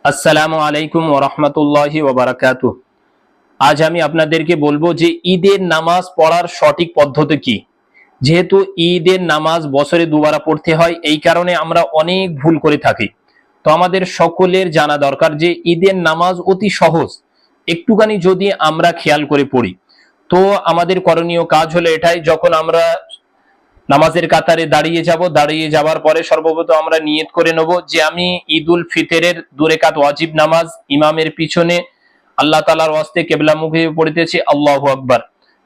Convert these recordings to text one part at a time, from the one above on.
আসসালামু আলাইকুম ওয়া রাহমাতুল্লাহি ওয়া বারাকাতুহু। আজ আমি আপনাদেরকে বলবো যে ঈদের নামাজ পড়ার সঠিক পদ্ধতি কি। যেহেতু ঈদের নামাজ বছরে দুবার পড়তে হয়, এই কারণে আমরা অনেক ভুল করে থাকি। তো আমাদের সকলের জানা দরকার যে ঈদের নামাজ অতি সহজ, একটুখানি যদি আমরা খেয়াল করে পড়ি। তো আমাদের করণীয় কাজ হলো এটাই, যখন আমরা নামাজের কাতারে দাঁড়িয়ে যাব, দাঁড়িয়ে যাওয়ার পরে সর্বপ্রথম আমরা নিয়ত করে নেব যে আমি ঈদুল ফিতরের 2 রাকাত ওয়াজিব নামাজ ইমামের পিছনে আল্লাহ তাআলার ওয়াস্তে কিবলামুখী পড়িতেছি, আল্লাহু আকবার।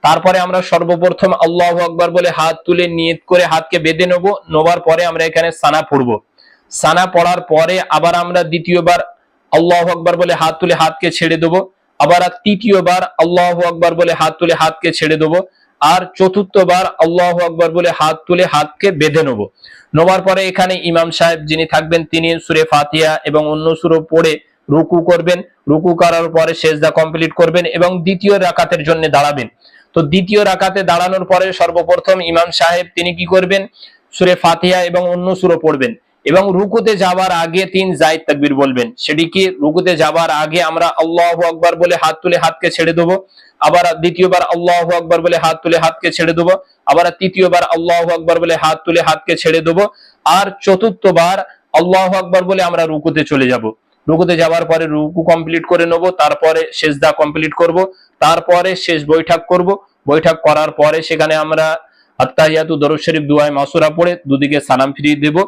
তারপরে আমরা সর্বপ্রথম আল্লাহু আকবার বলে হাত তুলে নিয়ত করে হাতকে বেঁধে নেব। নেবার পরে আমরা এখানে সানা পড়ব। সানা পড়ার পরে আবার আমরা দ্বিতীয়বার আল্লাহু আকবার বলে হাত তুলে হাতকে ছেড়ে দেব। আবার তৃতীয়বার আল্লাহু আকবার বলে হাত তুলে হাতকে ছেড়ে দেব। আর চতুর্থবার আল্লাহু আকবার বলে হাত তুলে হাতকে বেঁধে নেব। নেবার পরে এখানে ইমাম সাহেব যিনি থাকবেন তিনি সূরা ফাতিহা এবং অন্য সূরা পড়ে রুকু করবেন। রুকু করার পরে সিজদা কমপ্লিট করবেন এবং দ্বিতীয় রাকাতের জন্য দাঁড়াবেন। তো দ্বিতীয় রাকাতে দাঁড়ানোর পরে সর্বপ্রথম ইমাম সাহেব তিনি কি করবেন, সূরা ফাতিহা এবং অন্য সূরা পড়বেন এবং রুকুতে যাওয়ার আগে 3 জায়েদ তাকবীর বলবেন। সেটি কি, রুকুতে যাওয়ার আগে আমরা আল্লাহু আকবার বলে হাত তুলে হাতকে ছেড়ে দেব। আবার দ্বিতীয়বার আল্লাহু আকবার বলে হাত তুলে হাতকে ছেড়ে দেব। আবার তৃতীয়বার আল্লাহু আকবার বলে হাত তুলে হাতকে ছেড়ে দেব। আর চতুর্থবার আল্লাহু আকবার বলে আমরা রুকুতে চলে যাব। রুকুতে যাওয়ার পরে রুকু কমপ্লিট করে নেব, তারপরে সিজদা কমপ্লিট করব, তারপরে শেষ বৈঠক করব। বৈঠক করার পরে সেখানে আমরা আত্তাহিয়াতু দরুদ শরীফ দুআয়ে মাসুরা পড়ে দুদিকে সালাম ফিরিয়ে দেব।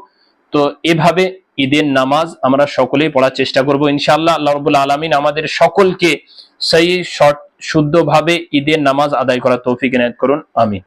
তো এভাবে ঈদের নামাজ আমরা সকলেই পড়ার চেষ্টা করব ইনশাআল্লাহ। আল্লাহ রাব্বুল আলামিন আমাদের সকলকে সহি শুদ্ধভাবে ঈদের নামাজ আদায় করার তৌফিক এনায়েত করুন, আমিন।